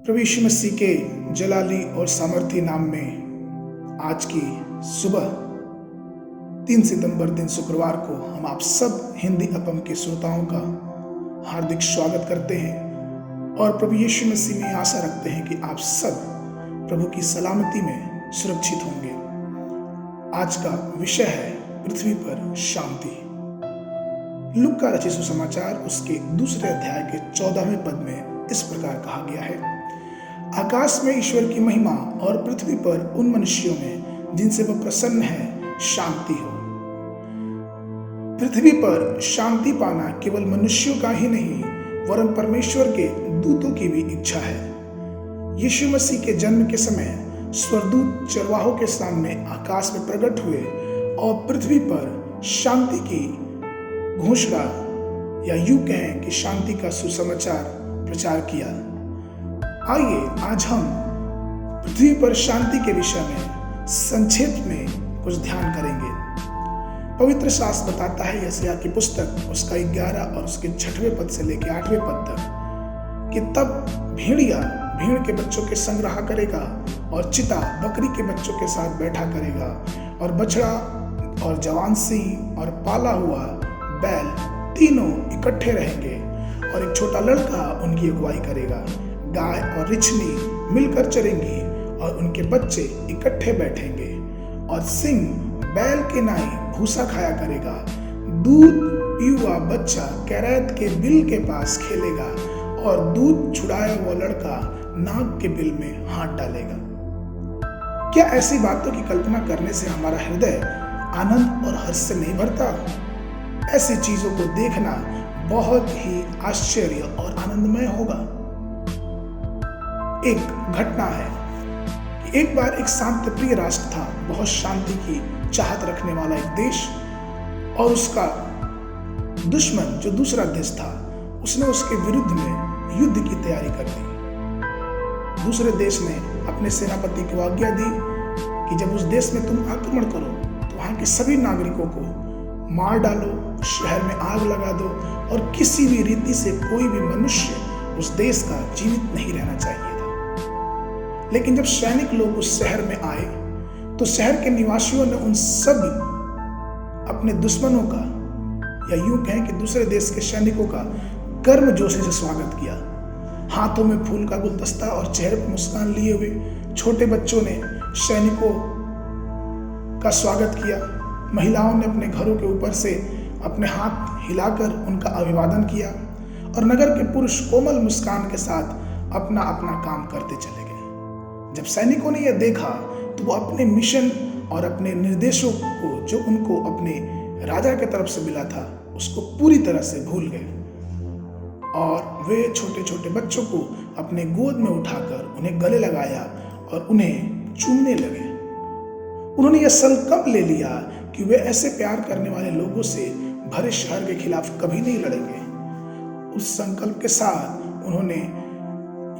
प्रभु यीशु मसीह के जलाली और सामर्थी नाम में आज की सुबह 3 सितंबर दिन शुक्रवार को हम आप सब हिंदी अपम के श्रोताओं का हार्दिक स्वागत करते हैं और प्रभु यीशु मसीह में आशा रखते हैं कि आप सब प्रभु की सलामती में सुरक्षित होंगे। आज का विषय है पृथ्वी पर शांति। लूका रचित सुसमाचार उसके दूसरे अध्याय के 14वें पद में इस प्रकार कहा गया है, आकाश में ईश्वर की महिमा और पृथ्वी पर उन मनुष्यों में जिनसे वह प्रसन्न है शांति हो। पृथ्वी पर शांति पाना केवल मनुष्यों का ही नहीं वरन परमेश्वर के दूतों की भी इच्छा है। यीशु मसीह के जन्म के समय स्वर्गदूत चरवाहों के सामने आकाश में प्रकट हुए और पृथ्वी पर शांति की घोषणा या यूं कहें कि शांति का सुसमाचार प्रचार किया। आइए आज हम पृथ्वी पर शांति के विषय में संक्षेप में कुछ ध्यान करेंगे। पवित्र शास्त्र बताता है यशायाह की पुस्तक उसका 11 और उसके 6वें पद से लेकर 8वें पद तक कि तब भेड़िया भेड़ के बच्चों के संग रहा करेगा और चिता बकरी के बच्चों के साथ बैठा करेगा और बछड़ा और जवान सिंह और पाला हुआ बैल तीनों इकट्ठे रहेंगे और एक छोटा लड़का उनकी अगुवाई करेगा। गाय और रिछनी मिलकर चरेंगी और उनके बच्चे इकट्ठे बैठेंगे और सिंह बैल के नाई भूसा खाया करेगा। दूध पीवा बच्चा कैरेत के बिल के पास खेलेगा और दूध छुड़ाया हुआ लड़का नाग के बिल में हाथ डालेगा। क्या ऐसी बातों की कल्पना करने से हमारा हृदय आनंद और हर्ष से नहीं भरता? ऐसी चीजों को देखना बहुत ही आश्चर्य और आनंदमय होगा। एक घटना है कि एक बार एक शांत प्रिय राष्ट्र था, बहुत शांति की चाहत रखने वाला एक देश, और उसका दुश्मन जो दूसरा देश था उसने उसके विरुद्ध में युद्ध की तैयारी कर दी। दूसरे देश ने अपने सेनापति को आज्ञा दी कि जब उस देश में तुम आक्रमण करो तो वहां के सभी नागरिकों को मार डालो, शहर में आग लगा दो और किसी भी रीति से कोई भी मनुष्य उस देश का जीवित नहीं रहना चाहिए था। लेकिन जब सैनिक लोग उस शहर में आए तो शहर के निवासियों ने उन सब अपने दुश्मनों का या यूं कहें कि दूसरे देश के सैनिकों का गर्मजोशी से स्वागत किया। हाथों में फूल का गुलदस्ता और चेहरे पर मुस्कान लिए हुए छोटे बच्चों ने सैनिकों का स्वागत किया। महिलाओं ने अपने घरों के ऊपर से अपने हाथ हिलाकर उनका अभिवादन किया और नगर के पुरुष कोमल मुस्कान के साथ अपना अपना काम करते चले गए। जब सैनिकों ने यह देखा तो वो अपने मिशन और अपने निर्देशों को जो उनको अपने राजा की तरफ से मिला था उसको पूरी तरह से भूल गए और वे छोटे छोटे बच्चों को अपने गोद में उठाकर उन्हें गले लगाया और उन्हें चूमने लगे। उन्होंने यह संकल्प ले लिया कि वे ऐसे प्यार करने वाले लोगों से भरे शहर के खिलाफ कभी नहीं लड़ेंगे। उस संकल्प के साथ उन्होंने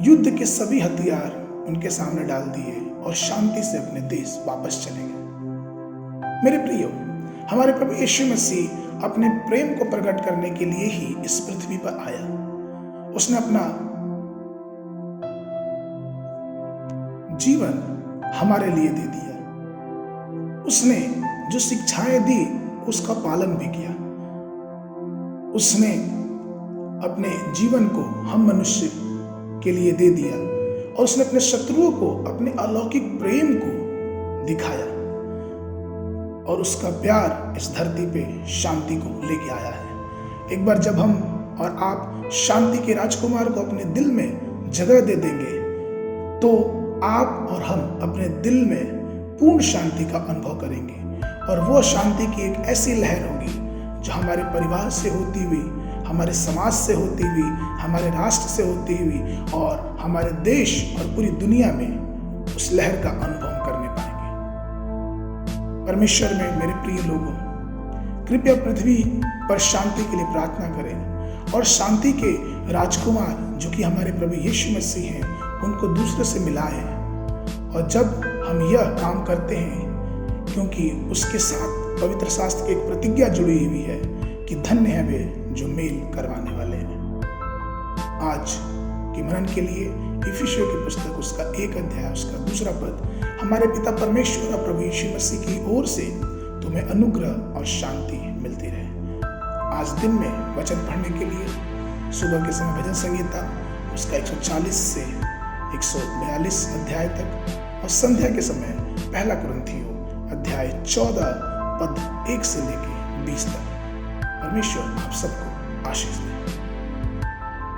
युद्ध के सभी हथियार उनके सामने डाल दिए और शांति से अपने देश वापस चले गए। मेरे प्रियो, हमारे प्रभु यीशु मसीह अपने प्रेम को प्रकट करने के लिए ही इस पृथ्वी पर आया। उसने अपना जीवन हमारे लिए दे दिया। उसने जो शिक्षाएं दी उसका पालन भी किया। उसने अपने जीवन को हम मनुष्य के लिए दे दिया और उसने अपने शत्रुओं को अपने अलौकिक प्रेम को दिखाया और उसका प्यार इस धरती पे शांति को लेके आया है। एक बार जब हम और आप शांति के राजकुमार को अपने दिल में जगह दे देंगे तो आप और हम अपने दिल में पूर्ण शांति का अनुभव करेंगे और वो शांति की एक ऐसी लहर होगी जो हमारे परिवार से होती हुई, हमारे समाज से होती हुई, हमारे राष्ट्र से होती हुई और हमारे देश और पूरी दुनिया में उस लहर का अनुभव करने पाएंगे। परमेश्वर में मेरे प्रिय लोगों, कृपया पृथ्वी पर शांति के लिए प्रार्थना करें और शांति के राजकुमार जो कि हमारे प्रभु यीशु मसीह हैं उनको दूसरे से मिलाएं। और जब हम यह काम करते हैं क्योंकि उसके साथ पवित्र शास्त्र की एक प्रतिज्ञा जुड़ी हुई है कि धन्य है वे जो मेल करवाने वाले हैं। आज के मनन के लिए इफिसियों की पुस्तक उसका 1 अध्याय उसका 2 पद, हमारे पिता परमेश्वर और प्रभु यीशु मसीह की ओर से तुम्हें अनुग्रह और शांति मिलती रहे। आज दिन में वचन पढ़ने के लिए सुबह के समय भजन संगीता उसका 140 से 142 अध्याय तक, और संध्या के समय पहला कुरिन्थियों अध्याय 14 पद 1 से लेकर 20 तक। परमेश्वर आप सबको आशीष दे।